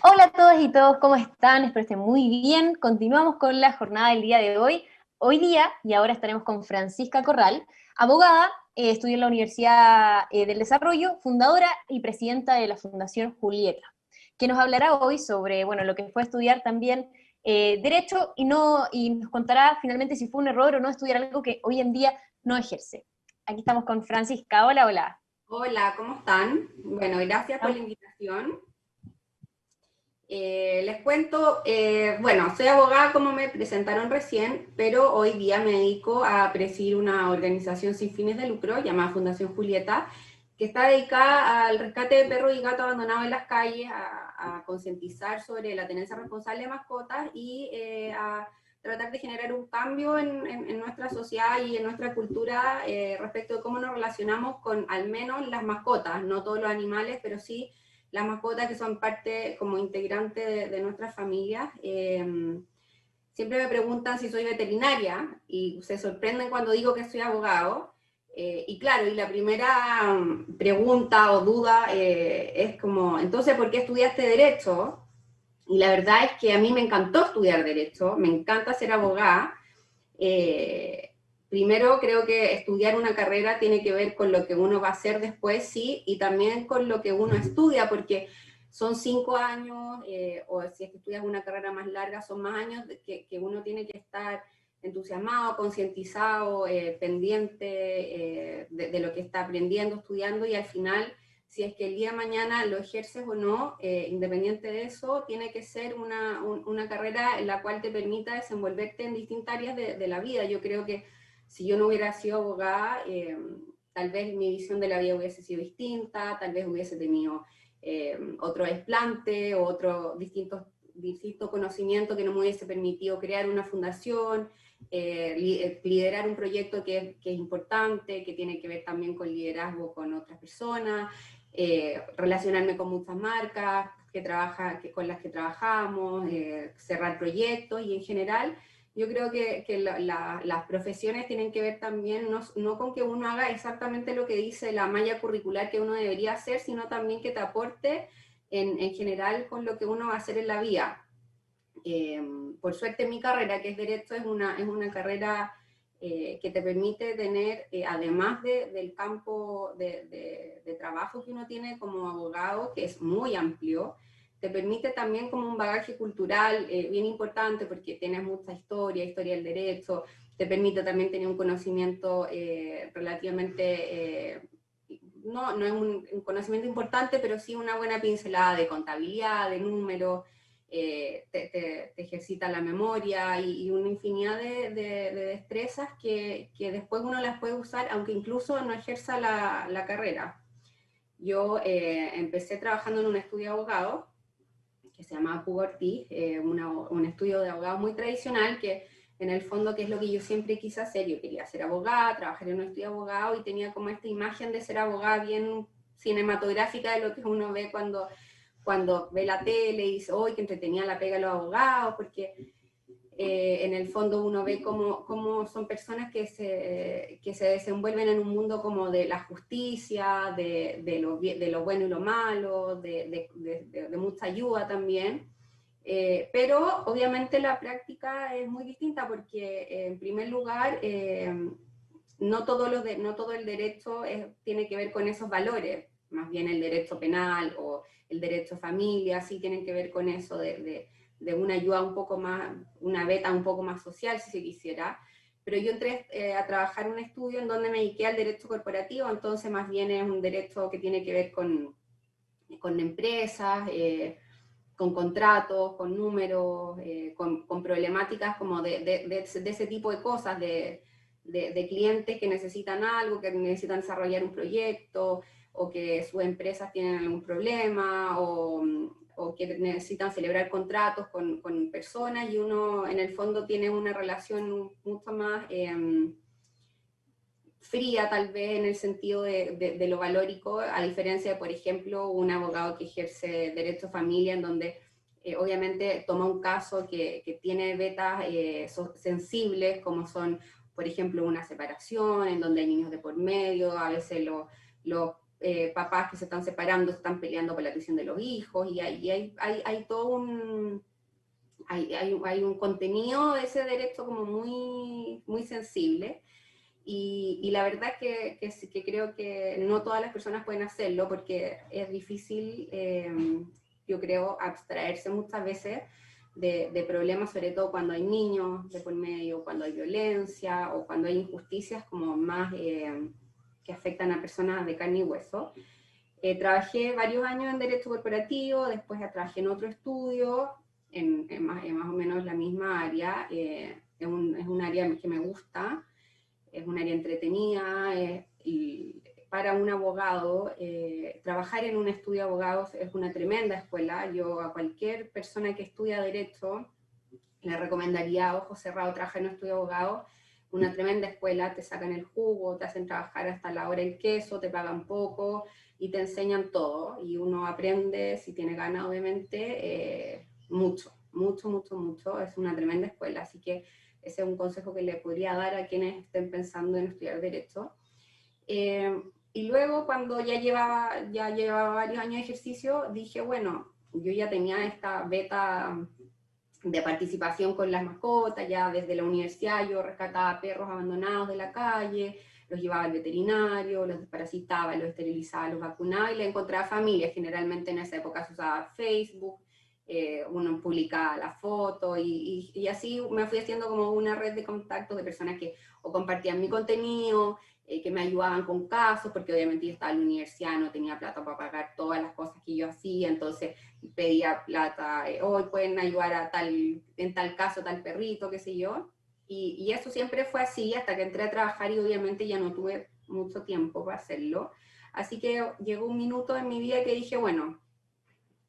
Hola a todas y todos, ¿cómo están? Espero estén muy bien. Continuamos con la jornada del día de hoy. Hoy día, y ahora estaremos con Francisca Corral, abogada, estudió en la Universidad del Desarrollo, fundadora y presidenta de la Fundación Julieta, que nos hablará hoy sobre, bueno, lo que fue estudiar también Derecho y nos contará finalmente si fue un error o no estudiar algo que hoy en día no ejerce. Aquí estamos con Francisca. Hola, hola. Hola, ¿cómo están? Bueno, gracias por la invitación. Les cuento, bueno, soy abogada como me presentaron recién, pero hoy día me dedico a presidir una organización sin fines de lucro llamada Fundación Julieta, que está dedicada al rescate de perros y gatos abandonados en las calles, a concientizar sobre la tenencia responsable de mascotas y a tratar de generar un cambio en nuestra sociedad y en nuestra cultura respecto de cómo nos relacionamos con al menos las mascotas, no todos los animales, pero sí las mascotas que son parte como integrante de nuestras familias. Siempre me preguntan si soy veterinaria y se sorprenden cuando digo que soy abogado. Y claro, y la primera pregunta o duda es como, entonces, ¿por qué estudiaste Derecho? Y la verdad es que a mí me encantó estudiar Derecho, me encanta ser abogada. Eh, Primero creo que estudiar una carrera tiene que ver con lo que uno va a hacer después, sí, y también con lo que uno estudia, porque son 5 años, o si es que estudias una carrera más larga, son más años que uno tiene que estar entusiasmado, concientizado, pendiente de lo que está aprendiendo, estudiando, y al final, si es que el día de mañana lo ejerces o no, independiente de eso, tiene que ser una carrera en la cual te permita desenvolverte en distintas áreas de la vida. Yo creo que si yo no hubiera sido abogada, tal vez mi visión de la vida hubiese sido distinta, tal vez hubiese tenido otro desplante o otro distinto conocimiento que no me hubiese permitido crear una fundación, liderar un proyecto que es importante, que tiene que ver también con liderazgo con otras personas, relacionarme con muchas marcas con las que trabajamos, cerrar proyectos y en general yo creo que las profesiones tienen que ver también no con que uno haga exactamente lo que dice la malla curricular que uno debería hacer, sino también que te aporte en general con lo que uno va a hacer en la vida. Eh, por suerte mi carrera, que es Derecho, es una carrera que te permite tener, además del campo de trabajo que uno tiene como abogado, que es muy amplio, te permite también como un bagaje cultural bien importante porque tienes mucha historia del derecho, te permite también tener un conocimiento relativamente, no es un conocimiento importante, pero sí una buena pincelada de contabilidad, de números, te ejercita la memoria y una infinidad de destrezas que después uno las puede usar, aunque incluso no ejerza la carrera. Yo empecé trabajando en un estudio de abogados que se llama Pugo Ortiz, un estudio de abogados muy tradicional que en el fondo, que es lo que yo siempre quise hacer, yo quería ser abogada, trabajar en un estudio de abogado y tenía como esta imagen de ser abogada bien cinematográfica de lo que uno ve cuando ve la tele y dice, ¡ay, qué entretenía la pega de los abogados! Porque en el fondo uno ve cómo son personas que se desenvuelven en un mundo como de la justicia, de lo bueno y lo malo, de mucha ayuda también. Pero obviamente la práctica es muy distinta porque en primer lugar no todo el derecho tiene que ver con esos valores, más bien el derecho penal o el derecho a familia, sí tienen que ver con eso de una ayuda un poco más, una beta un poco más social, si se quisiera. Pero yo entré a trabajar en un estudio en donde me dediqué al derecho corporativo, entonces más bien es un derecho que tiene que ver con empresas, con contratos, con números, con problemáticas como de ese tipo de cosas, de clientes que necesitan algo, que necesitan desarrollar un proyecto, o que sus empresas tienen algún problema, o que necesitan celebrar contratos con personas y uno en el fondo tiene una relación mucho más fría tal vez en el sentido de lo valórico, a diferencia de, por ejemplo, un abogado que ejerce derecho a familia, en donde obviamente toma un caso que tiene vetas sensibles, como son, por ejemplo, una separación, en donde hay niños de por medio, a veces los papás que se están separando, se están peleando por la tuición de los hijos, y hay todo un... Hay un contenido de ese derecho como muy, muy sensible, y la verdad que creo que no todas las personas pueden hacerlo porque es difícil, yo creo, abstraerse muchas veces de problemas, sobre todo cuando hay niños de por medio, cuando hay violencia o cuando hay injusticias como más que afectan a personas de carne y hueso. Trabajé varios años en Derecho Corporativo, después trabajé en otro estudio, en más o menos la misma área. Es un área que me gusta, es un área entretenida, y para un abogado, trabajar en un estudio de abogados es una tremenda escuela. Yo a cualquier persona que estudia Derecho le recomendaría a ojo cerrado trabajar en un estudio de abogados, una tremenda escuela, te sacan el jugo, te hacen trabajar hasta la hora el queso, te pagan poco y te enseñan todo, y uno aprende, si tiene ganas obviamente, mucho, mucho, mucho, mucho. Es una tremenda escuela, así que ese es un consejo que le podría dar a quienes estén pensando en estudiar Derecho. Y luego, cuando ya llevaba varios años de ejercicio, dije, bueno, yo ya tenía esta beta de participación con las mascotas, ya desde la universidad yo rescataba perros abandonados de la calle, los llevaba al veterinario, los desparasitaba, los esterilizaba, los vacunaba y le encontraba familias. Generalmente en esa época se usaba Facebook, uno publicaba la foto, y así me fui haciendo como una red de contactos de personas que o compartían mi contenido, que me ayudaban con casos, porque obviamente yo estaba en la universidad, no tenía plata para pagar todas las cosas que yo hacía, entonces pedía plata, hoy pueden ayudar a en tal caso, tal perrito, qué sé yo, y eso siempre fue así hasta que entré a trabajar, y obviamente ya no tuve mucho tiempo para hacerlo. Así que llegó un minuto en mi vida que dije, bueno,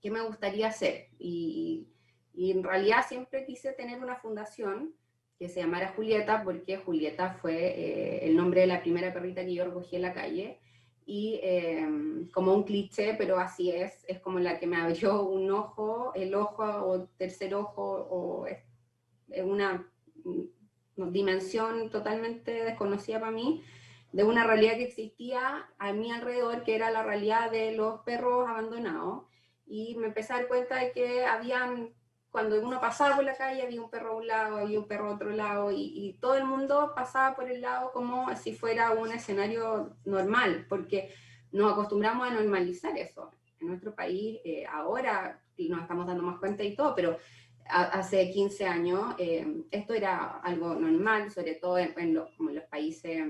¿qué me gustaría hacer? Y en realidad siempre quise tener una fundación que se llamara Julieta, porque Julieta fue el nombre de la primera perrita que yo recogí en la calle, y como un cliché, pero así es como la que me abrió un ojo, el ojo o tercer ojo, o es una dimensión totalmente desconocida para mí, de una realidad que existía a mi alrededor, que era la realidad de los perros abandonados, y me empecé a dar cuenta de que cuando uno pasaba por la calle, había un perro a un lado, había un perro a otro lado, y todo el mundo pasaba por el lado como si fuera un escenario normal, porque nos acostumbramos a normalizar eso. En nuestro país, ahora nos estamos dando más cuenta y todo, pero hace 15 años esto era algo normal, sobre todo como en los países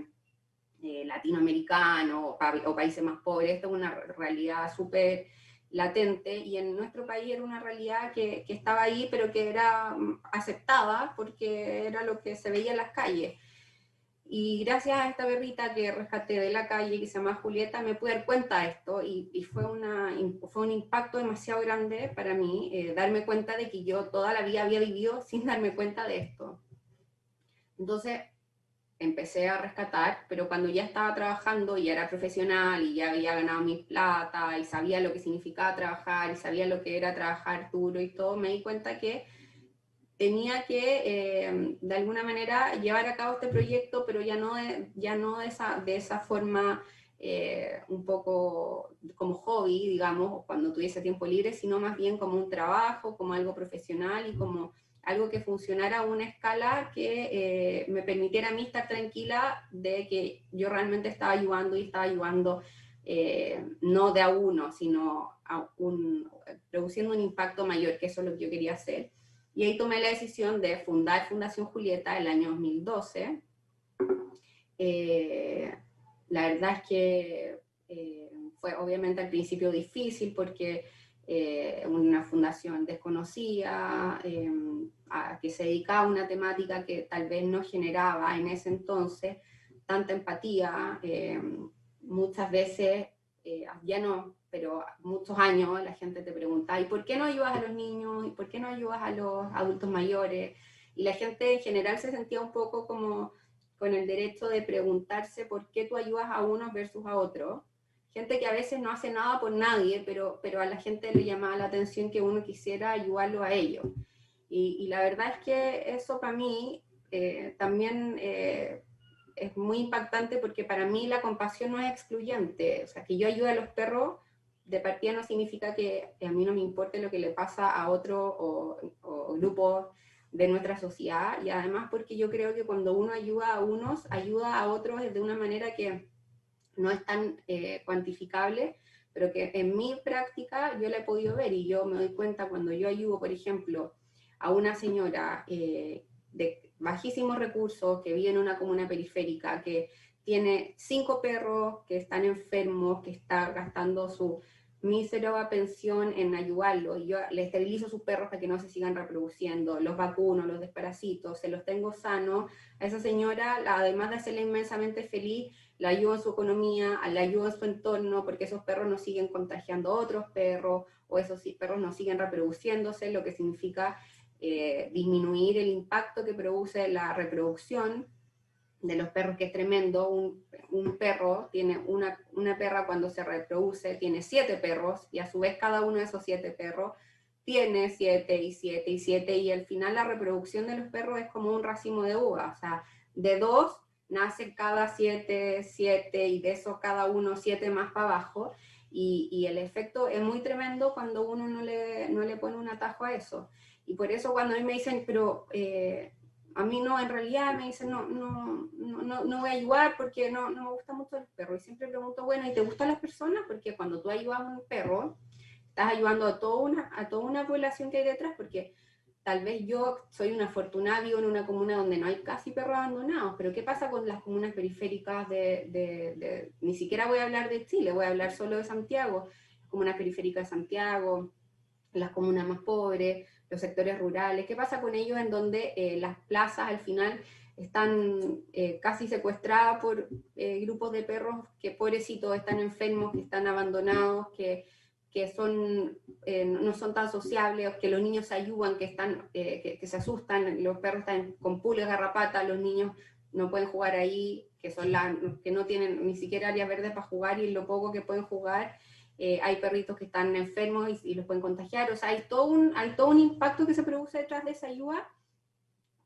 latinoamericanos o países más pobres. Esto es una realidad súper latente, y en nuestro país era una realidad que estaba ahí, pero que era aceptada porque era lo que se veía en las calles. Y gracias a esta perrita que rescaté de la calle, que se llama Julieta, me pude dar cuenta de esto, y fue un impacto demasiado grande para mí, darme cuenta de que yo toda la vida había vivido sin darme cuenta de esto. Entonces empecé a rescatar, pero cuando ya estaba trabajando y ya era profesional y ya había ganado mi plata y sabía lo que significaba trabajar y sabía lo que era trabajar duro y todo, me di cuenta que tenía que de alguna manera llevar a cabo este proyecto, pero ya no de esa forma un poco como hobby, digamos, cuando tuviese tiempo libre, sino más bien como un trabajo, como algo profesional y como algo que funcionara a una escala que me permitiera a mí estar tranquila de que yo realmente estaba ayudando, y estaba ayudando no de a uno, sino produciendo un impacto mayor, que eso es lo que yo quería hacer. Y ahí tomé la decisión de fundar Fundación Julieta el año 2012. La verdad es que fue obviamente al principio difícil porque una fundación desconocida, que se dedicaba a una temática que tal vez no generaba en ese entonces tanta empatía. Muchas veces, ya no, pero muchos años la gente te preguntaba, ¿y por qué no ayudas a los niños? ¿Y por qué no ayudas a los adultos mayores? Y la gente en general se sentía un poco como con el derecho de preguntarse por qué tú ayudas a unos versus a otros. Gente que a veces no hace nada por nadie, pero a la gente le llamaba la atención que uno quisiera ayudarlo a ellos. Y la verdad es que eso para mí también es muy impactante porque para mí la compasión no es excluyente. O sea, que yo ayude a los perros de partida no significa que a mí no me importe lo que le pasa a otro o grupos de nuestra sociedad, y además porque yo creo que cuando uno ayuda a unos, ayuda a otros de una manera que no es tan cuantificable, pero que en mi práctica yo la he podido ver, y yo me doy cuenta cuando yo ayudo, por ejemplo, a una señora de bajísimos recursos que vive en una comuna periférica, que tiene 5 perros que están enfermos, que está gastando su mísera pensión en ayudarlos, y yo le esterilizo sus perros para que no se sigan reproduciendo, los vacuno, los desparasito, se los tengo sanos. A esa señora, además de hacerla inmensamente feliz, la ayuda en su economía, la ayuda en su entorno, porque esos perros no siguen contagiando a otros perros, o esos perros no siguen reproduciéndose, lo que significa disminuir el impacto que produce la reproducción de los perros, que es tremendo. Un perro tiene una perra cuando se reproduce, tiene 7 perros, y a su vez cada uno de esos 7 perros tiene 7 y 7 y 7, y al final la reproducción de los perros es como un racimo de uvas, o sea, de 2 nacen cada 7, 7, y de eso cada uno 7 más para abajo, y el efecto es muy tremendo cuando uno no le pone un atajo a eso. Y por eso cuando a mí me dicen, pero a mí no, en realidad me dicen, no voy a ayudar porque no me gustan mucho los perros. Y siempre pregunto, bueno, ¿y te gustan las personas? Porque cuando tú ayudas a un perro, estás ayudando a toda una población que hay detrás, porque tal vez yo soy una afortunada, vivo en una comuna donde no hay casi perros abandonados, pero ¿qué pasa con las comunas periféricas ni siquiera voy a hablar de Chile, voy a hablar solo de Santiago, comunas periféricas de Santiago, las comunas más pobres, los sectores rurales? ¿Qué pasa con ellos en donde las plazas al final están casi secuestradas por grupos de perros que pobrecitos están enfermos, que están abandonados, que no son tan sociables, que los niños se ayudan, que se asustan, los perros están con pulgas, garrapatas, los niños no pueden jugar ahí, que no tienen ni siquiera áreas verdes para jugar, y lo poco que pueden jugar, hay perritos que están enfermos y los pueden contagiar. O sea, hay todo un impacto que se produce detrás de esa ayuda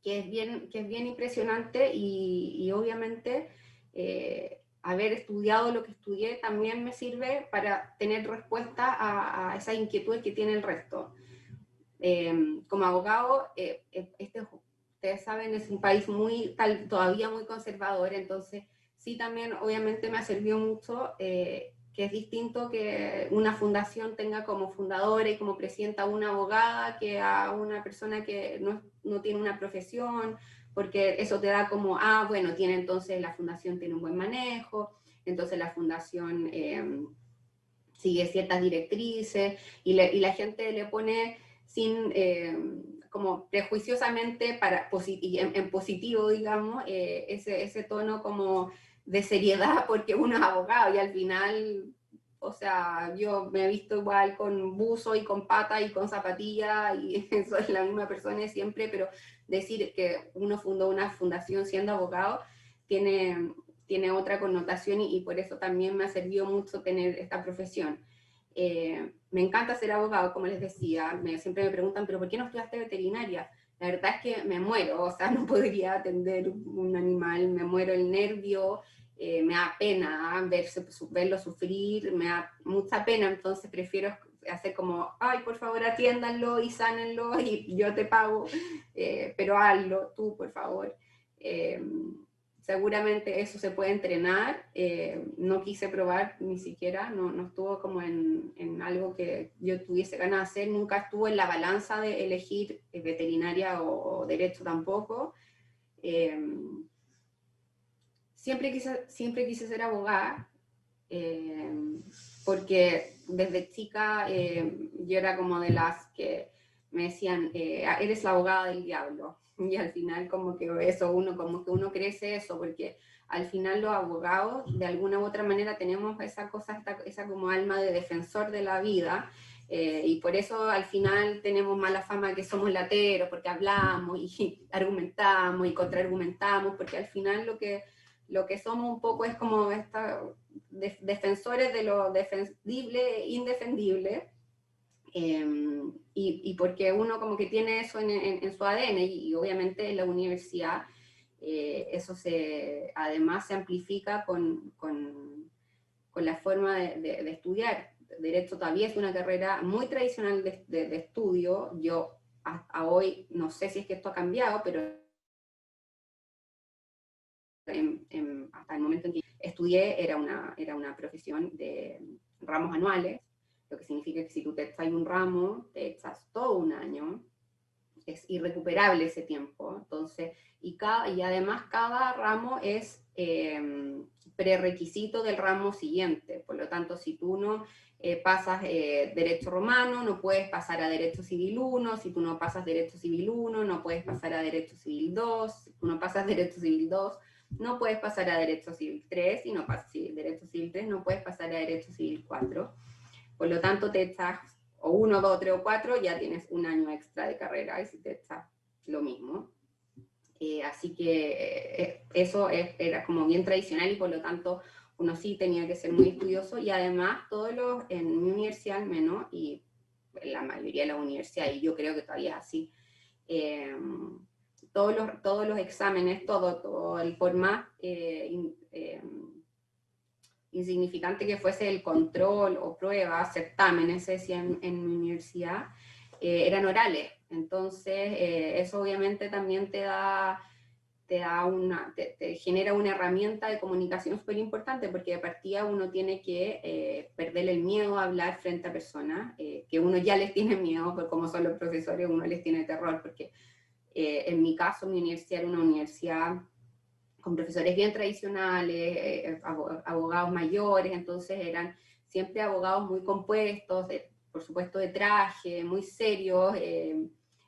que es bien impresionante, y obviamente haber estudiado lo que estudié también me sirve para tener respuesta a esas inquietudes que tiene el resto. Como abogado, ustedes saben, es un país todavía muy conservador, entonces sí, también obviamente me ha servido mucho, que es distinto que una fundación tenga como fundadora y como presidenta a una abogada que a una persona que no tiene una profesión, porque eso te da como, bueno, entonces la fundación tiene un buen manejo, entonces la fundación sigue ciertas directrices, y la gente le pone sin, como prejuiciosamente, en positivo, digamos, ese tono como de seriedad porque uno es abogado, y al final, o sea, yo me he visto igual con buzo y con pata y con zapatilla, y soy la misma persona siempre, pero decir que uno fundó una fundación siendo abogado tiene otra connotación, y por eso también me ha servido mucho tener esta profesión. Me encanta ser abogado, como les decía. Siempre me preguntan, ¿pero por qué no estudiaste veterinaria? La verdad es que me muero, o sea, no podría atender un animal, me muero el nervio, me da pena verlo sufrir, me da mucha pena, entonces prefiero hacer como, ay, por favor atiéndanlo y sánenlo y yo te pago, pero hazlo tú, por favor. Seguramente eso se puede entrenar, no quise probar ni siquiera, no estuvo como en algo que yo tuviese ganas de hacer, nunca estuvo en la balanza de elegir veterinaria o derecho tampoco. Siempre quise ser abogada, porque desde chica yo era como de las que me decían, eres la abogada del diablo, y al final como que uno crece eso, porque al final los abogados de alguna u otra manera tenemos esa como alma de defensor de la vida, y por eso al final tenemos mala fama que somos lateros, porque hablamos y argumentamos y contraargumentamos, porque al final lo que somos un poco es como defensores de lo defendible e indefendible, y porque uno como que tiene eso en su ADN, y obviamente en la universidad Eso además se amplifica con la forma de estudiar. Derecho todavía es una carrera muy tradicional de estudio. Yo hasta hoy, no sé si es que esto ha cambiado, pero hasta el momento en que estudié era una profesión de ramos anuales, lo que significa que si tú te echas un ramo, te echas todo un año, es irrecuperable ese tiempo. Entonces, y además cada ramo es prerequisito del ramo siguiente. Por lo tanto, si tú no pasas Derecho Romano, no puedes pasar a Derecho Civil 1, si tú no pasas Derecho Civil 1, no puedes pasar a Derecho Civil 2, si tú no pasas Derecho Civil 2, no puedes pasar a Derecho Civil 3, si no pasas Derecho Civil 3, no puedes pasar a Derecho Civil 4. Por lo tanto, te echas o 1, 2, 3 o 4, ya tienes un año extra de carrera, y si te echas lo mismo. Así que eso era como bien tradicional, y por lo tanto uno sí tenía que ser muy estudioso, y además en mi universidad al menos, y en la mayoría de las universidades, y yo creo que todavía es así, todos los exámenes, todo el por más insignificante que fuese el control o pruebas, certámenes, se decía en mi universidad, eran orales. Entonces, eso obviamente también te genera una herramienta de comunicación súper importante, porque de partida uno tiene que perder el miedo a hablar frente a personas, que uno ya les tiene miedo, por cómo son los profesores, uno les tiene terror, porque en mi caso mi universidad era una universidad con profesores bien tradicionales, abogados mayores, entonces eran siempre abogados muy compuestos, por supuesto de traje, muy serios,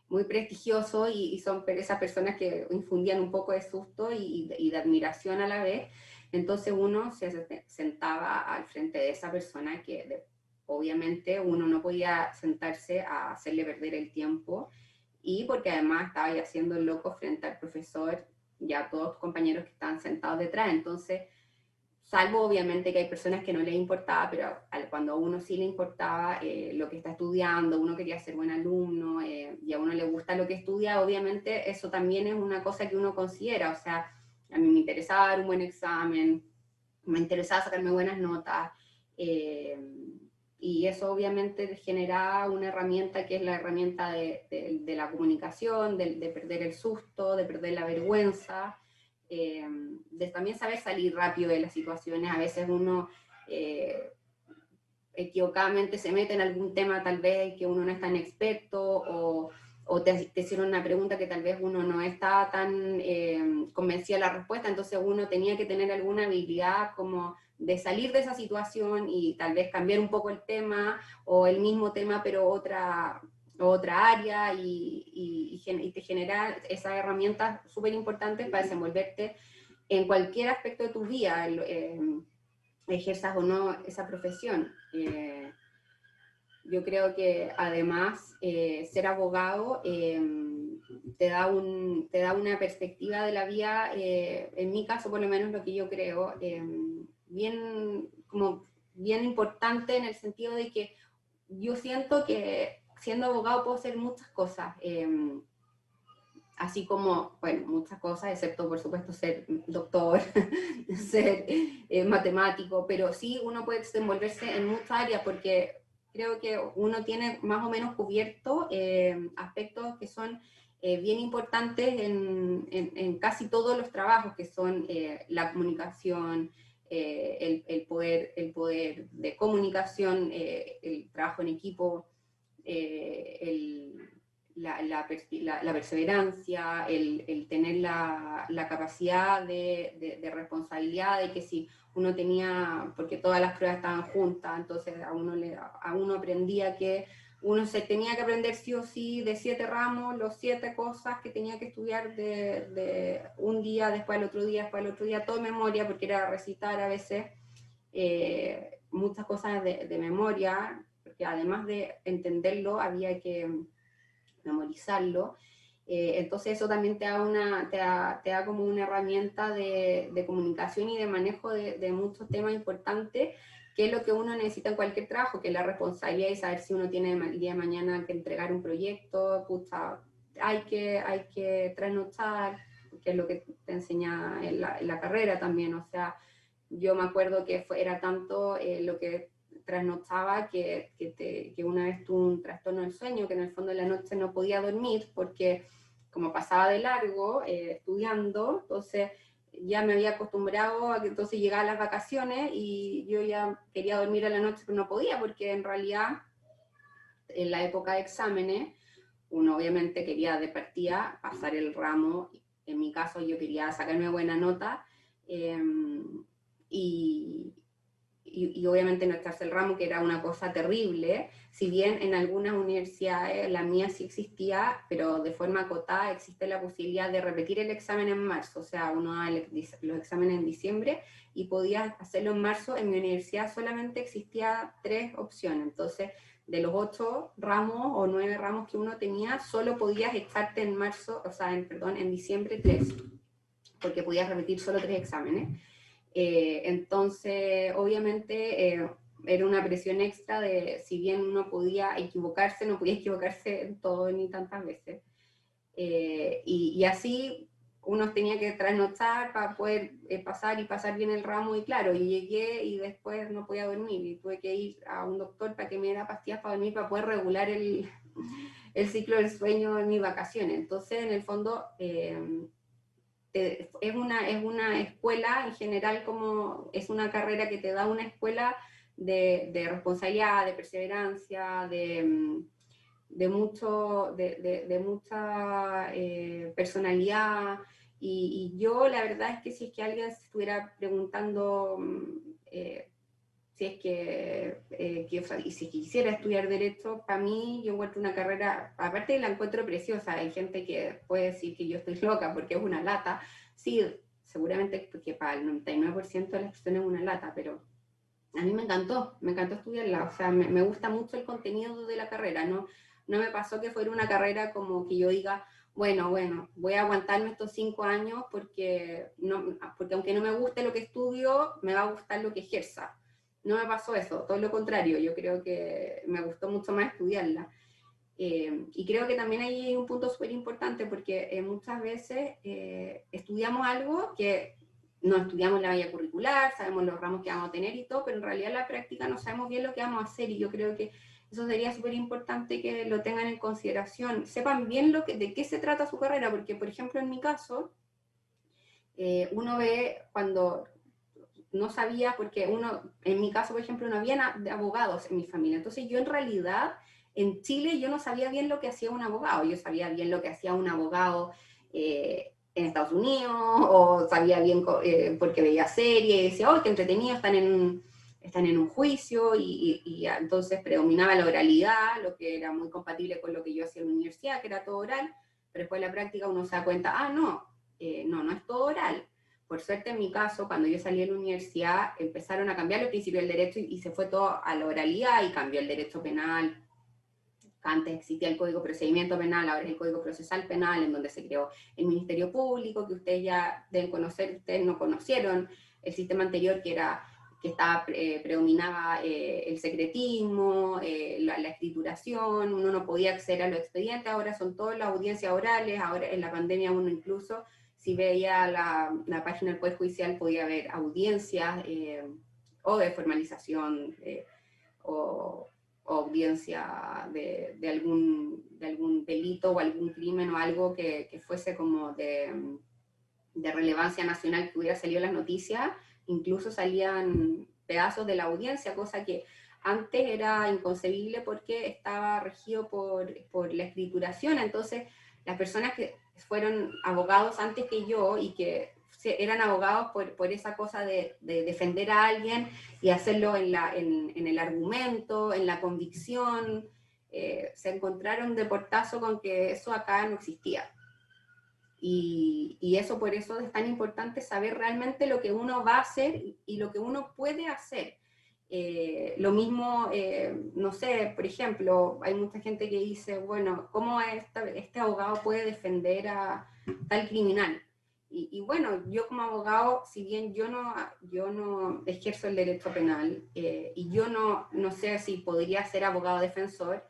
muy prestigiosos, y son esas personas que infundían un poco de susto y de admiración a la vez. Entonces uno se sentaba al frente de esa persona que obviamente uno no podía sentarse a hacerle perder el tiempo, y porque además estaba ahí haciendo el loco frente al profesor, ya todos tus compañeros que estaban sentados detrás. Entonces, salvo obviamente que hay personas que no les importaba, pero cuando a uno sí le importaba lo que está estudiando, uno quería ser buen alumno, y a uno le gusta lo que estudia, obviamente eso también es una cosa que uno considera. O sea, a mí me interesaba dar un buen examen, me interesaba sacarme buenas notas, y eso obviamente genera una herramienta que es la herramienta de la comunicación, de perder el susto, de perder la vergüenza, de también saber salir rápido de las situaciones. A veces uno equivocadamente se mete en algún tema tal vez que uno no es tan experto, o te hicieron una pregunta que tal vez uno no está tan convencido de la respuesta, entonces uno tenía que tener alguna habilidad como de salir de esa situación y tal vez cambiar un poco el tema, o el mismo tema pero otra área, y te genera esas herramientas súper importantes para desenvolverte en cualquier aspecto de tu vida, ejerzas o no esa profesión. Yo creo que además ser abogado te da una perspectiva de la vida, en mi caso por lo menos lo que yo creo, bien importante, en el sentido de que yo siento que siendo abogado puedo hacer muchas cosas, así como, bueno, muchas cosas, excepto por supuesto ser doctor, ser matemático, pero sí uno puede desenvolverse en muchas áreas, porque creo que uno tiene más o menos cubierto aspectos que son bien importantes en casi todos los trabajos, que son la comunicación, el poder de comunicación, el trabajo en equipo, la perseverancia, el tener la capacidad de responsabilidad, de que si uno tenía, porque todas las pruebas estaban juntas, entonces a uno aprendía que uno se tenía que aprender sí o sí de 7 ramos, los 7 cosas que tenía que estudiar de un día, después el otro día, después el otro día, todo de memoria, porque era recitar a veces muchas cosas de memoria, porque además de entenderlo había que memorizarlo. Entonces eso también te da como una herramienta de comunicación y de manejo de muchos temas importantes, que es lo que uno necesita en cualquier trabajo, que es la responsabilidad y saber si uno tiene el día de mañana que entregar un proyecto, pucha, hay que trasnochar, que es lo que te enseña en la carrera también. O sea, yo me acuerdo que era tanto lo que trasnochaba que una vez tuve un trastorno del sueño, que en el fondo de la noche no podía dormir porque como pasaba de largo estudiando, entonces ya me había acostumbrado a que entonces llegaban las vacaciones y yo ya quería dormir a la noche, pero no podía porque en realidad en la época de exámenes uno obviamente quería de partida pasar el ramo. En mi caso yo quería sacarme buena nota eh, y, y obviamente no echarse el ramo, que era una cosa terrible, si bien en algunas universidades, la mía sí existía, pero de forma acotada existe la posibilidad de repetir el examen en marzo, o sea, uno da los exámenes en diciembre y podías hacerlo en marzo. En mi universidad solamente existía 3 opciones, entonces de los 8 ramos o 9 ramos que uno tenía, solo podías echarte en marzo, o sea, en diciembre 3, porque podías repetir solo 3 exámenes. Entonces, obviamente, era una presión extra de, si bien uno podía equivocarse, no podía equivocarse en todo ni tantas veces. Y así uno tenía que trasnochar para poder pasar bien el ramo, y claro, y llegué y después no podía dormir y tuve que ir a un doctor para que me diera pastillas para dormir, para poder regular el ciclo del sueño en mis vacaciones. Entonces, en el fondo, es una escuela en general, como es una carrera que te da una escuela de responsabilidad, de perseverancia, de mucha personalidad. Y yo la verdad es que si es que alguien se estuviera preguntando si es y si quisiera estudiar Derecho, para mí yo encuentro una carrera, aparte la encuentro preciosa. Hay gente que puede decir que yo estoy loca porque es una lata. Sí, seguramente porque para el 99% de las personas es una lata, pero a mí me encantó estudiarla. O sea, me gusta mucho el contenido de la carrera. No me pasó que fuera una carrera como que yo diga, bueno, voy a aguantarme estos 5 años porque aunque no me guste lo que estudio, me va a gustar lo que ejerza. No me pasó eso, todo lo contrario. Yo creo que me gustó mucho más estudiarla. Y creo que también hay un punto súper importante, porque muchas veces estudiamos algo que no estudiamos la malla curricular, sabemos los ramos que vamos a tener y todo, pero en realidad en la práctica no sabemos bien lo que vamos a hacer, y yo creo que eso sería súper importante que lo tengan en consideración, sepan bien de qué se trata su carrera, porque por ejemplo en mi caso, uno ve cuando no sabía, porque en mi caso por ejemplo no había abogados en mi familia, entonces yo en realidad en Chile yo no sabía bien lo que hacía un abogado, yo sabía bien lo que hacía un abogado en Estados Unidos, o sabía bien porque veía series y decía, oh, qué entretenido, están en un juicio, y entonces predominaba la oralidad, lo que era muy compatible con lo que yo hacía en la universidad, que era todo oral, pero después de la práctica uno se da cuenta, no es todo oral. Por suerte en mi caso, cuando yo salí de la universidad, empezaron a cambiar los principios del derecho y se fue todo a la oralidad, y cambió el derecho penal. Antes existía el Código de Procedimiento Penal, ahora es el Código Procesal Penal, en donde se creó el Ministerio Público, que ustedes ya deben conocer. Ustedes no conocieron el sistema anterior, que predominaba el secretismo, la escrituración, uno no podía acceder a los expedientes. Ahora son todas las audiencias orales. Ahora en la pandemia uno incluso, si veía la página del Poder Judicial, podía ver audiencias o de formalización o audiencia de algún delito o algún crimen o algo que fuese como de relevancia nacional, que hubiera salido en las noticias. Incluso salían pedazos de la audiencia, cosa que antes era inconcebible porque estaba regido por la escrituración. Entonces, las personas que fueron abogados antes que yo y que eran abogados por esa cosa de defender a alguien y hacerlo en el argumento, en la convicción, se encontraron de portazo con que eso acá no existía. Y eso, por eso es tan importante saber realmente lo que uno va a hacer y lo que uno puede hacer. Lo mismo, no sé, por ejemplo, hay mucha gente que dice, bueno, ¿cómo este abogado puede defender a tal criminal? Y bueno, yo como abogado, si bien yo no ejerzo el derecho penal, y yo no sé si podría ser abogado defensor,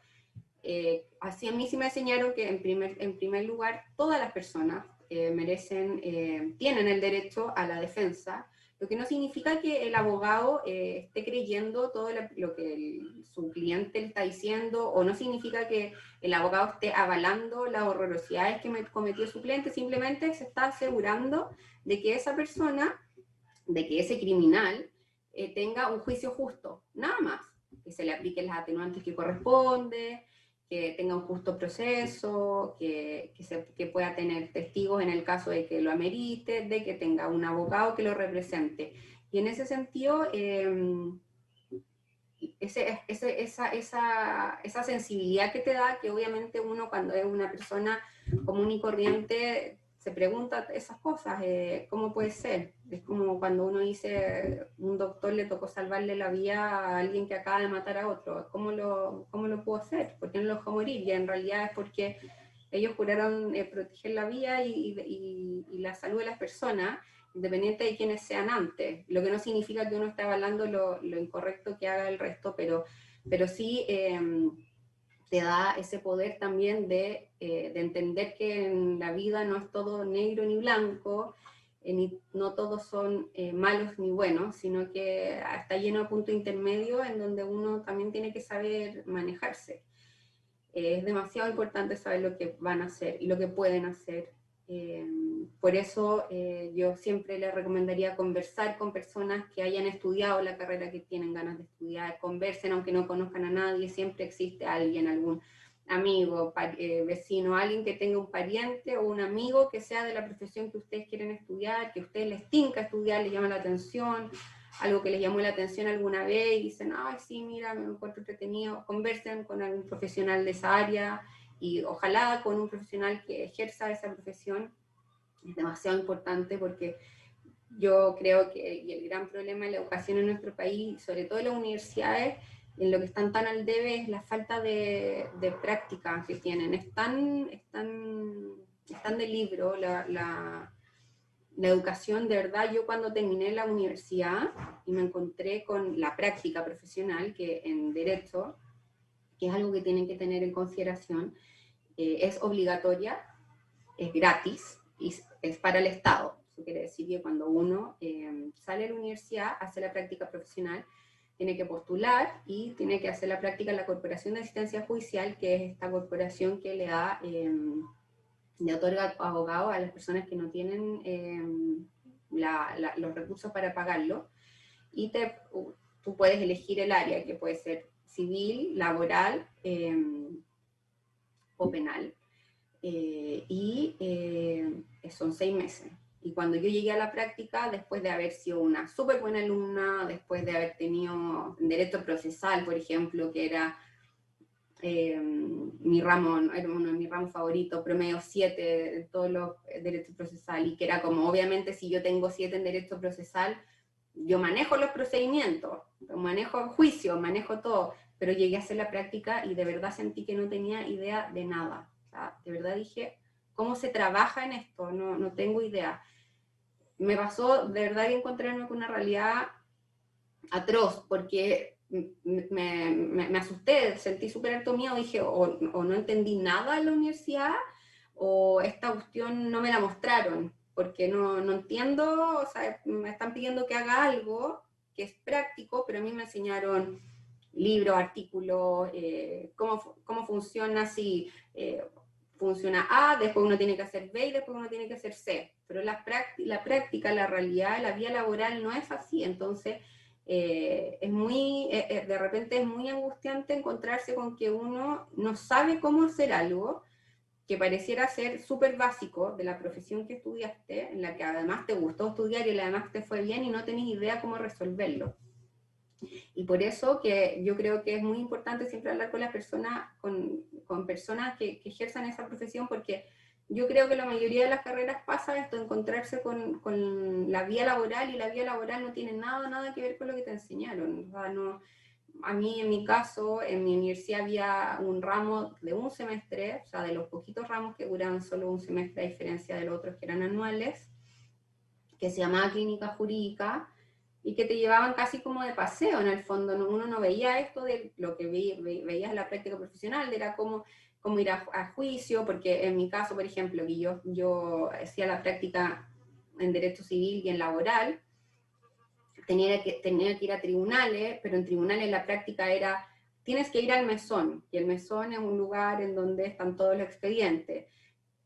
así a mí sí me enseñaron que en primer lugar todas las personas, tienen el derecho a la defensa, lo que no significa que el abogado esté creyendo todo lo que su cliente le está diciendo, o no significa que el abogado esté avalando las horrorosidades que cometió su cliente, simplemente se está asegurando de que esa persona, de que ese criminal tenga un juicio justo, nada más, que se le apliquen las atenuantes que corresponde, que tenga un justo proceso, que pueda tener testigos en el caso de que lo amerite, de que tenga un abogado que lo represente. Y en ese sentido, esa sensibilidad que te da, que obviamente uno cuando es una persona común y corriente se pregunta esas cosas, ¿cómo puede ser? Es como cuando uno dice, un doctor le tocó salvarle la vida a alguien que acaba de matar a otro, ¿cómo lo pudo hacer? ¿Por qué no lo dejó morir? Y en realidad es porque ellos juraron proteger la vida y la salud de las personas, independiente de quiénes sean antes, lo que no significa que uno esté avalando lo incorrecto que haga el resto, pero sí te da ese poder también de entender que en la vida no es todo negro ni blanco, no todos son malos ni buenos, sino que está lleno de puntos intermedios en donde uno también tiene que saber manejarse. Es demasiado importante saber lo que van a hacer y lo que pueden hacer. Por eso yo siempre les recomendaría conversar con personas que hayan estudiado la carrera que tienen ganas de estudiar, conversen aunque no conozcan a nadie, siempre existe alguien, algún amigo, vecino, alguien que tenga un pariente o un amigo que sea de la profesión que ustedes quieren estudiar, que a ustedes les tinca estudiar, les llama la atención, algo que les llamó la atención alguna vez y dicen, ay, sí, mira, me encuentro entretenido, conversen con algún profesional de esa área y ojalá con un profesional que ejerza esa profesión. Es demasiado importante porque yo creo que el gran problema de la educación en nuestro país, sobre todo en las universidades, en lo que están tan al debe es la falta de práctica que tienen. Están de libro la educación, de verdad. Yo cuando terminé la universidad y me encontré con la práctica profesional, que en Derecho, que es algo que tienen que tener en consideración, es obligatoria, es gratis y es para el Estado. Eso quiere decir que cuando uno sale de la universidad, hace la práctica profesional, tiene que postular y tiene que hacer la práctica en la Corporación de Asistencia Judicial, que es esta corporación que le otorga abogado a las personas que no tienen los recursos para pagarlo. Y tú puedes elegir el área, que puede ser civil, laboral o penal. Son 6 meses. Y cuando yo llegué a la práctica, después de haber sido una súper buena alumna, después de haber tenido derecho procesal, por ejemplo, que era mi ramo, era uno de mis ramos favoritos, promedio 7 en todos los derechos procesal, y que era como, obviamente, si yo tengo 7 en derecho procesal, yo manejo los procedimientos, manejo el juicio, manejo todo, pero llegué a hacer la práctica y de verdad sentí que no tenía idea de nada. O sea, de verdad dije, ¿cómo se trabaja en esto? No tengo idea. Me pasó de verdad que encontrarme con una realidad atroz, porque me asusté, sentí súper alto miedo, dije, o no entendí nada en la universidad, o esta cuestión no me la mostraron, porque no entiendo, o sea, me están pidiendo que haga algo que es práctico, pero a mí me enseñaron libros, artículos, cómo funciona, si funciona A, después uno tiene que hacer B y después uno tiene que hacer C, pero la práctica, la realidad, la vía laboral no es así, entonces de repente es muy angustiante encontrarse con que uno no sabe cómo hacer algo que pareciera ser súper básico de la profesión que estudiaste, en la que además te gustó estudiar y además te fue bien y no tenés idea cómo resolverlo. Y por eso que yo creo que es muy importante siempre hablar con las personas, con personas que ejerzan esa profesión, porque yo creo que la mayoría de las carreras pasa esto, encontrarse con la vía laboral, y la vía laboral no tiene nada que ver con lo que te enseñaron. O sea, a mí, en mi caso, en mi universidad había un ramo de un semestre, o sea, de los poquitos ramos que duraban solo un semestre, a diferencia de los otros que eran anuales, que se llamaba Clínica Jurídica, y que te llevaban casi como de paseo en el fondo. Uno no veía esto de lo que veías en la práctica profesional, era como ir a juicio, porque en mi caso, por ejemplo, que yo hacía la práctica en derecho civil y en laboral, tenía que ir a tribunales, pero en tribunales la práctica era, tienes que ir al mesón, y el mesón es un lugar en donde están todos los expedientes.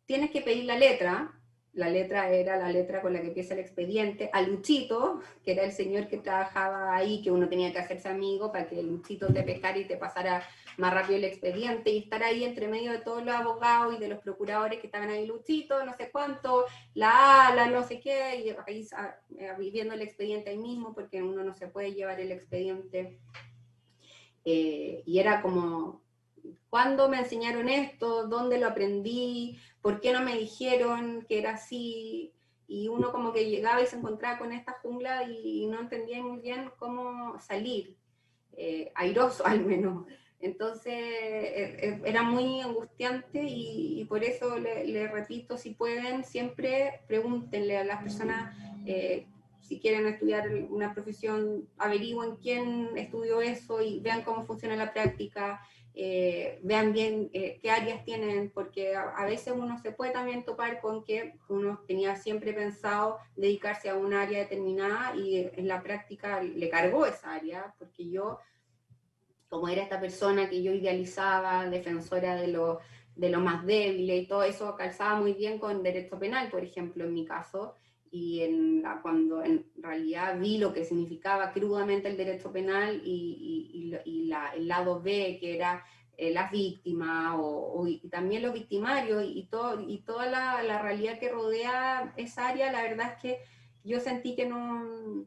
Tienes que pedir la letra era la letra con la que empieza el expediente, a Luchito, que era el señor que trabajaba ahí, que uno tenía que hacerse amigo para que Luchito te pescara y te pasara más rápido el expediente, y estar ahí entre medio de todos los abogados y de los procuradores que estaban ahí, Luchito, no sé cuánto, la no sé qué, y ahí viviendo el expediente ahí mismo, porque uno no se puede llevar el expediente. Y era como, ¿cuándo me enseñaron esto? ¿Dónde lo aprendí? ¿Por qué no me dijeron que era así? Y uno como que llegaba y se encontraba con esta jungla y no entendía muy bien cómo salir, airoso al menos. Entonces era muy angustiante y por eso le repito, si pueden, siempre pregúntenle a las personas si quieren estudiar una profesión, averigüen quién estudió eso y vean cómo funciona la práctica, vean bien qué áreas tienen, porque a veces uno se puede también topar con que uno tenía siempre pensado dedicarse a un área determinada y en la práctica le cargó esa área, porque yo, como era esta persona que yo idealizaba, defensora de lo más débil y todo eso, calzaba muy bien con derecho penal, por ejemplo, en mi caso, y cuando en realidad vi lo que significaba crudamente el derecho penal el lado B, que era las víctimas y también los victimarios y toda la realidad que rodea esa área, la verdad es que yo sentí que no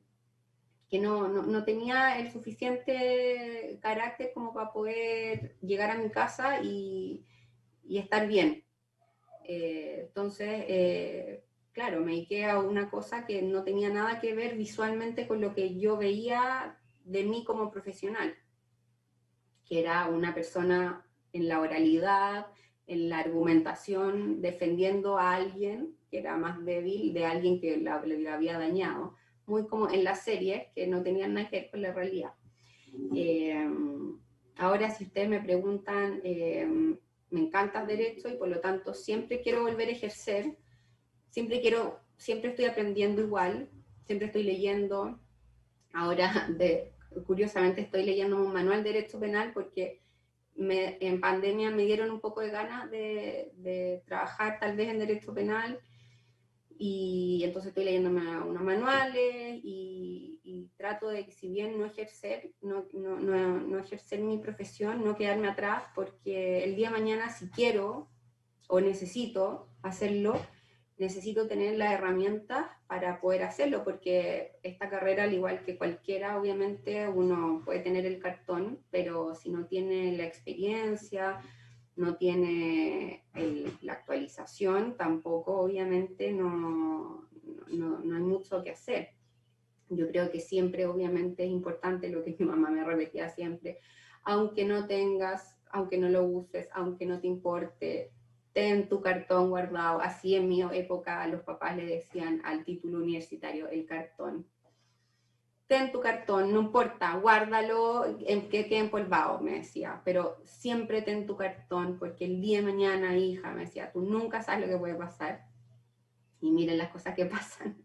tenía el suficiente carácter como para poder llegar a mi casa y estar bien. Entonces, claro, me dediqué a una cosa que no tenía nada que ver visualmente con lo que yo veía de mí como profesional, que era una persona en la oralidad, en la argumentación, defendiendo a alguien que era más débil, de alguien que le había dañado, muy como en las series, que no tenían nada que ver con la realidad. Eh, Ahora, si ustedes me preguntan, me encanta el derecho y por lo tanto siempre quiero volver a ejercer, siempre estoy aprendiendo igual, siempre estoy leyendo. Ahora, curiosamente, estoy leyendo un manual de derecho penal porque en pandemia me dieron un poco de ganas de trabajar tal vez en derecho penal y entonces estoy leyéndome unos manuales y trato de, si bien no ejercer mi profesión, no quedarme atrás, porque el día de mañana si quiero o necesito hacerlo, necesito tener las herramientas para poder hacerlo, porque esta carrera, al igual que cualquiera, obviamente uno puede tener el cartón, pero si no tiene la experiencia, no tiene la actualización, tampoco obviamente no hay mucho que hacer. Yo creo que siempre obviamente es importante lo que mi mamá me repetía siempre, aunque no tengas, aunque no lo uses, aunque no te importe, ten tu cartón guardado. Así en mi época los papás le decían al título universitario el cartón. Ten tu cartón, no importa, guárdalo, en que quede empolvado, me decía, pero siempre ten tu cartón, porque el día de mañana, hija, me decía, tú nunca sabes lo que puede pasar. Y miren las cosas que pasan.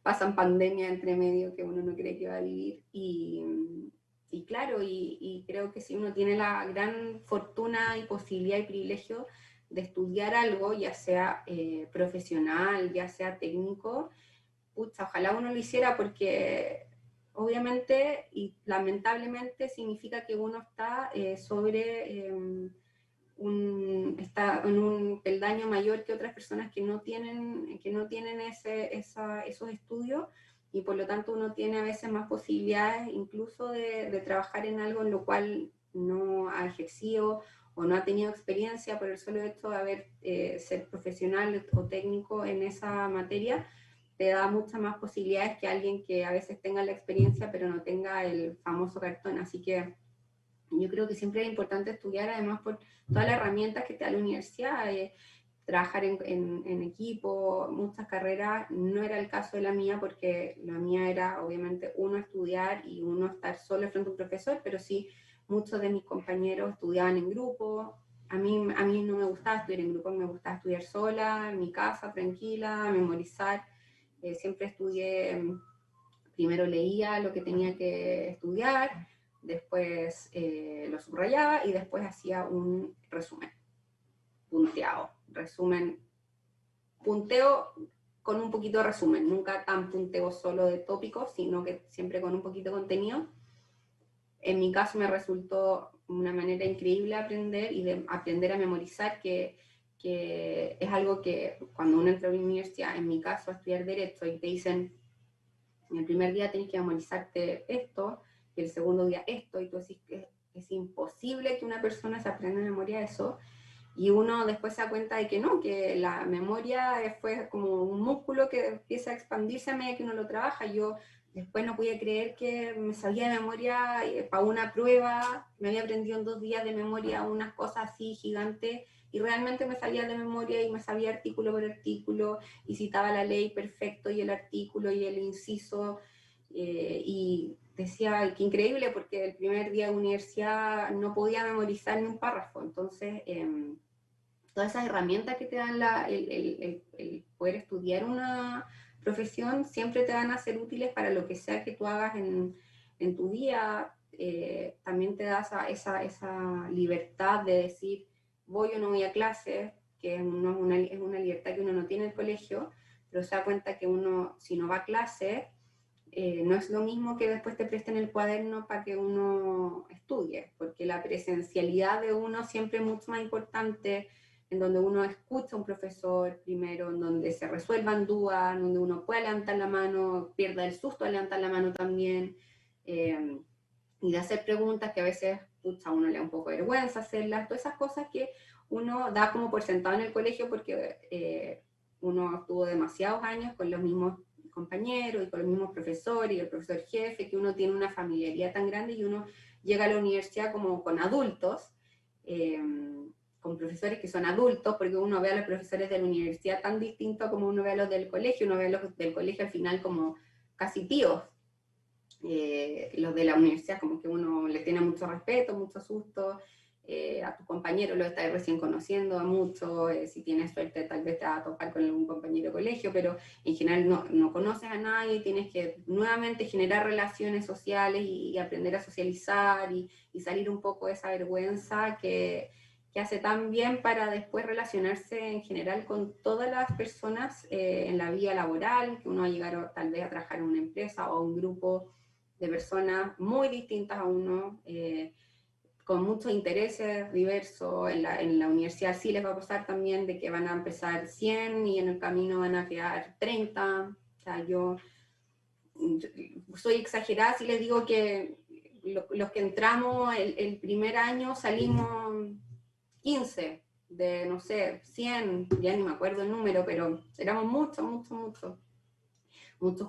Pasan pandemias entre medio que uno no cree que va a vivir. Y claro, y creo que si uno tiene la gran fortuna y posibilidad y privilegio de estudiar algo, ya sea profesional, ya sea técnico, pucha, ojalá uno lo hiciera porque obviamente y lamentablemente significa que uno está está en un peldaño mayor que otras personas que no tienen esos estudios y por lo tanto uno tiene a veces más posibilidades incluso de trabajar en algo en lo cual no ha ejercido o no ha tenido experiencia por el solo hecho de ser profesional o técnico en esa materia, te da muchas más posibilidades que alguien que a veces tenga la experiencia pero no tenga el famoso cartón. Así que yo creo que siempre es importante estudiar, además por todas las herramientas que te da la universidad. trabajar en equipo, muchas carreras. No era el caso de la mía, porque la mía era obviamente uno estudiar y uno estar solo frente a un profesor, pero sí muchos de mis compañeros estudiaban en grupo. A mí no me gustaba estudiar en grupo, me gustaba estudiar sola, en mi casa, tranquila, memorizar. Siempre estudié, primero leía lo que tenía que estudiar, después lo subrayaba y después hacía un resumen punteado. Punteo con un poquito de resumen, nunca tan punteo solo de tópicos, sino que siempre con un poquito de contenido. En mi caso me resultó una manera increíble de aprender y de aprender a memorizar, que es algo que cuando uno entra a la universidad, en mi caso a estudiar Derecho, y te dicen, en el primer día tienes que memorizarte esto, y el segundo día esto, y tú decís que es imposible que una persona se aprenda de memoria eso, y uno después se da cuenta de que no, que la memoria fue como un músculo que empieza a expandirse a medida que uno lo trabaja. Yo después no podía creer que me sabía de memoria para una prueba, me había aprendido en 2 días de memoria unas cosas así gigantes, y realmente me sabía de memoria y me sabía artículo por artículo, y citaba la ley perfecto, y el artículo y el inciso, y decía, qué increíble, porque el primer día de universidad no podía memorizar ni un párrafo. Entonces, todas esas herramientas que te dan el poder estudiar una profesión siempre te van a ser útiles para lo que sea que tú hagas en tu día. También te da esa libertad de decir, voy o no voy a clase, que es una libertad que uno no tiene en el colegio, pero se da cuenta que uno, si no va a clase, no es lo mismo que después te presten el cuaderno para que uno estudie, porque la presencialidad de uno siempre es mucho más importante, en donde uno escucha a un profesor primero, en donde se resuelvan dudas, en donde uno puede levantar la mano, pierda el susto al levantar la mano también, y de hacer preguntas que a veces, pucha, a uno le da un poco de vergüenza hacerlas, todas esas cosas que uno da como por sentado en el colegio, porque uno estuvo demasiados años con los mismos compañeros y con los mismos profesores y el profesor jefe, que uno tiene una familiaridad tan grande, y uno llega a la universidad como con adultos, con profesores que son adultos, porque uno ve a los profesores de la universidad tan distintos como uno ve a los del colegio. Uno ve a los del colegio al final como casi tíos. Los de la universidad como que uno le tiene mucho respeto, mucho susto. A tu compañero lo estás recién conociendo mucho, si tienes suerte tal vez te vas a topar con algún compañero de colegio, pero en general no conoces a nadie, tienes que nuevamente generar relaciones sociales y aprender a socializar y salir un poco de esa vergüenza que hace tan bien para después relacionarse en general con todas las personas en la vida laboral, que uno va a llegar tal vez a trabajar en una empresa o un grupo de personas muy distintas a uno, con muchos intereses diversos. En la universidad sí les va a pasar también de que van a empezar 100 y en el camino van a quedar 30. O sea, yo soy exagerada si les digo que los que entramos el primer año salimos 15 de, no sé, 100, ya ni me acuerdo el número, pero éramos muchos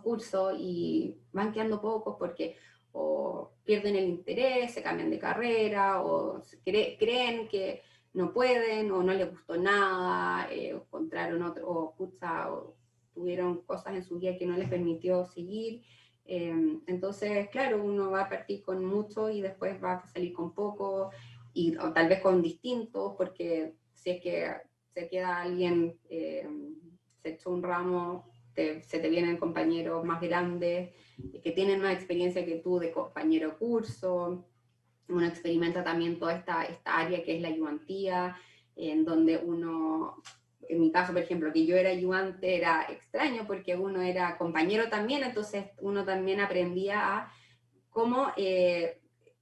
cursos, y van quedando pocos porque o pierden el interés, se cambian de carrera, o creen que no pueden, o no les gustó nada, o encontraron otro, o tuvieron cosas en su vida que no les permitió seguir. Entonces, claro, uno va a partir con mucho y después va a salir con poco, o tal vez con distintos, porque si es que se queda alguien, se echó un ramo, se te vienen compañeros más grandes, que tienen más experiencia que tú de compañero curso. Uno experimenta también toda esta área que es la ayudantía, en donde uno, en mi caso, por ejemplo, que yo era ayudante, era extraño porque uno era compañero también, entonces uno también aprendía a cómo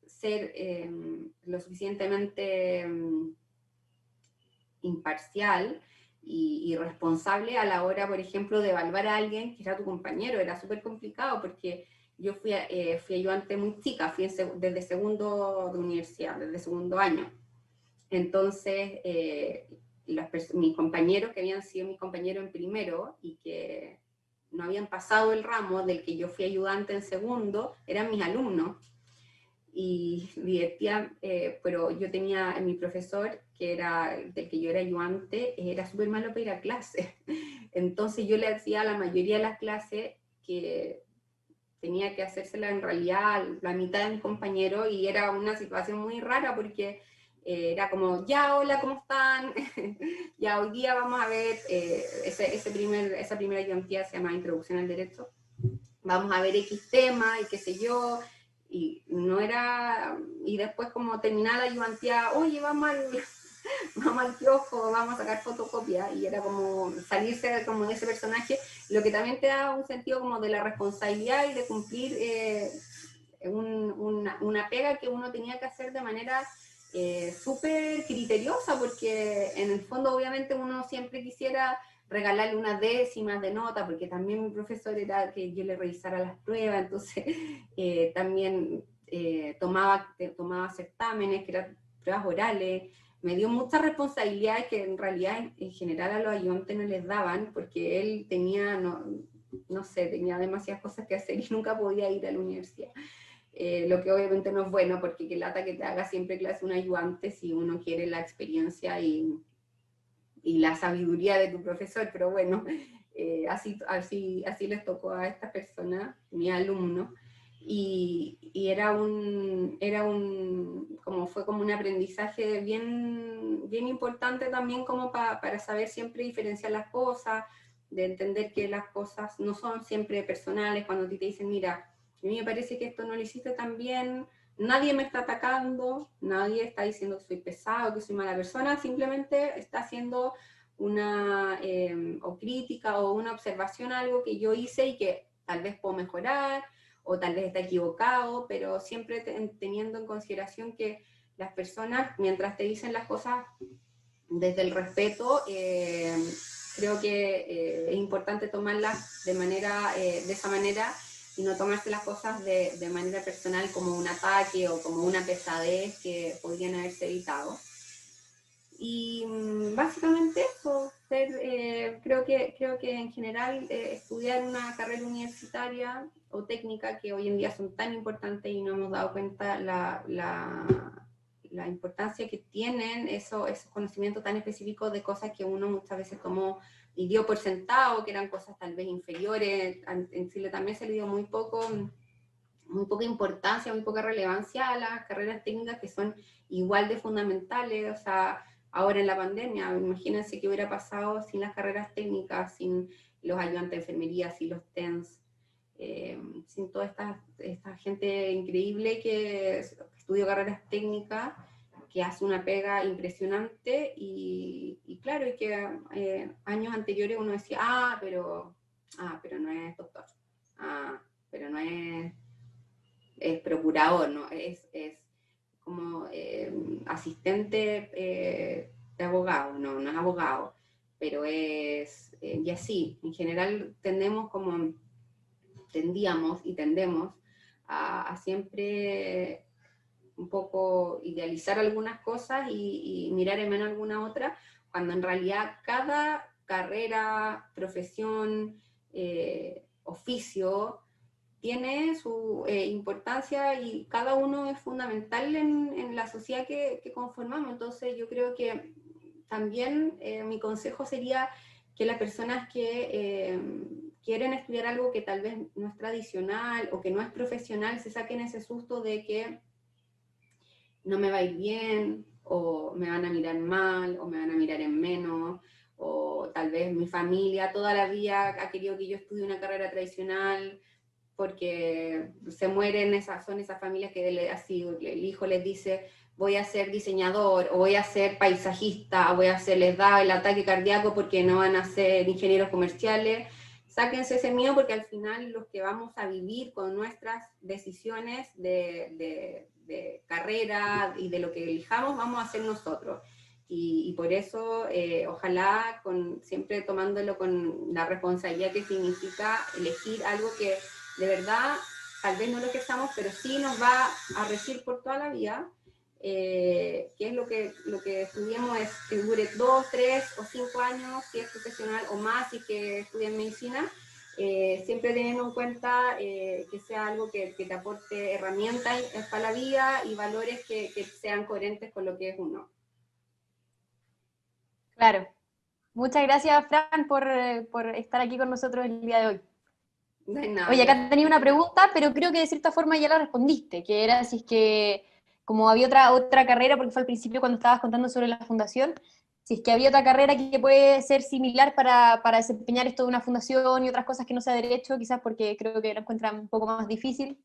ser lo suficientemente imparcial y responsable a la hora, por ejemplo, de evaluar a alguien que era tu compañero. Era súper complicado porque yo fui ayudante muy chica, desde segundo de universidad, desde segundo año. Entonces, mis compañeros que habían sido mis compañeros en primero y que no habían pasado el ramo del que yo fui ayudante en segundo, eran mis alumnos. y divertía, pero yo tenía mi profesor, que era del que yo era ayudante, era súper malo para ir a clase. Entonces yo le hacía a la mayoría de las clases que tenía que hacérsela en realidad la mitad de mis compañeros, y era una situación muy rara porque era como, ya, hola, ¿cómo están? Ya, hoy día vamos a ver, esa primera ayudantía se llama Introducción al Derecho, vamos a ver X tema y qué sé yo, y no era, y después como terminaba la ayudantía, oye, vamos al kiosco, vamos a sacar fotocopia, y era como salirse como de ese personaje, lo que también te da un sentido como de la responsabilidad y de cumplir una pega que uno tenía que hacer de manera súper criteriosa, porque en el fondo obviamente uno siempre quisiera regalarle unas décimas de nota, porque también mi profesor era que yo le revisara las pruebas, entonces también tomaba certámenes, que eran pruebas orales. Me dio muchas responsabilidades que en realidad en general a los ayudantes no les daban, porque él tenía, no sé, tenía demasiadas cosas que hacer y nunca podía ir a la universidad. Lo que obviamente no es bueno, porque qué lata que te haga siempre clase un ayudante si uno quiere la experiencia y la sabiduría de tu profesor, pero bueno, así les tocó a esta persona, mi alumno, y fue como un aprendizaje bien importante también como para saber siempre diferenciar las cosas, de entender que las cosas no son siempre personales. Cuando a ti te dicen, mira, a mí me parece que esto no lo hiciste tan bien, nadie me está atacando, nadie está diciendo que soy pesado, que soy mala persona, simplemente está haciendo una o crítica o una observación a algo que yo hice y que tal vez puedo mejorar, o tal vez está equivocado, pero siempre teniendo en consideración que las personas, mientras te dicen las cosas desde el respeto, creo que es importante tomarlas de esa manera, y no tomarse las cosas de manera personal como un ataque o como una pesadez que podrían haberse evitado. Y básicamente eso, creo que en general estudiar una carrera universitaria o técnica, que hoy en día son tan importantes y no hemos dado cuenta la importancia que tienen esos conocimientos tan específicos de cosas que uno muchas veces tomó y dio por sentado, que eran cosas tal vez inferiores. En Chile también se le dio muy poca importancia, muy poca relevancia a las carreras técnicas, que son igual de fundamentales. O sea, ahora en la pandemia, imagínense qué hubiera pasado sin las carreras técnicas, sin los ayudantes de enfermería, sin los TENS, sin toda esta gente increíble que estudia carreras técnicas, que hace una pega impresionante. Y claro, y que años anteriores uno decía, pero no es doctor, pero no es procurador, ¿no? Es como asistente de abogado, no es abogado, pero y así, en general tendíamos y tendemos a siempre un poco idealizar algunas cosas y mirar en menos alguna otra, cuando en realidad cada carrera, profesión, oficio, tiene su importancia, y cada uno es fundamental en la sociedad que conformamos. Entonces yo creo que también mi consejo sería que las personas que quieren estudiar algo que tal vez no es tradicional o que no es profesional, se saquen ese susto de que no me va a ir bien, o me van a mirar mal, o me van a mirar en menos, o tal vez mi familia toda la vida ha querido que yo estudie una carrera tradicional, porque se mueren, son esas familias que así el hijo les dice, voy a ser diseñador, o voy a ser paisajista, o les da el ataque cardíaco porque no van a ser ingenieros comerciales. Sáquense ese miedo, porque al final los que vamos a vivir con nuestras decisiones de carrera y de lo que elijamos, vamos a ser nosotros. Y por eso, ojalá, siempre tomándolo con la responsabilidad que significa elegir algo que de verdad, tal vez no lo que estamos, pero sí nos va a regir por toda la vida, que es lo que estudiemos, es que dure 2, 3 o 5 años, si es profesional, o más, si es que estudien medicina, siempre teniendo en cuenta que sea algo que te aporte herramientas para la vida y valores que sean coherentes con lo que es uno. Claro. Muchas gracias, Fran, por estar aquí con nosotros el día de hoy. No hay nada, Oye, gracias. acá tenía una pregunta, pero creo que de cierta forma ya la respondiste, que era si es que, como había otra carrera, porque fue al principio cuando estabas contando sobre la fundación, si es que había otra carrera que puede ser similar para desempeñar esto de una fundación y otras cosas que no sea derecho, quizás porque creo que la encuentran un poco más difícil.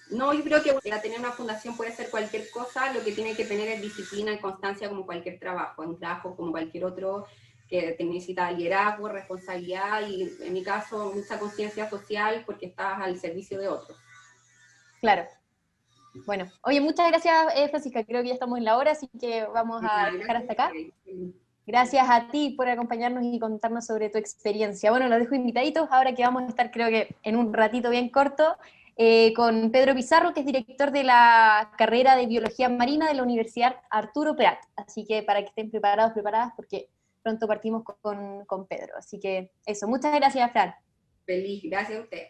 No, yo creo que tener una fundación puede ser cualquier cosa, lo que tiene que tener es disciplina y constancia como cualquier trabajo, un trabajo como cualquier otro que te necesita liderazgo, responsabilidad y en mi caso mucha conciencia social porque estás al servicio de otros. Claro. Bueno, oye, muchas gracias, Francisca. Creo que ya estamos en la hora, así que vamos a dejar hasta acá. Gracias a ti por acompañarnos y contarnos sobre tu experiencia. Bueno, los dejo invitaditos, ahora que vamos a estar creo que en un ratito bien corto, con Pedro Pizarro, que es director de la carrera de Biología Marina de la Universidad Arturo Prat. Así que para que estén preparados, preparadas, porque pronto partimos con Pedro. Así que eso, muchas gracias, Fran. Feliz, gracias a usted.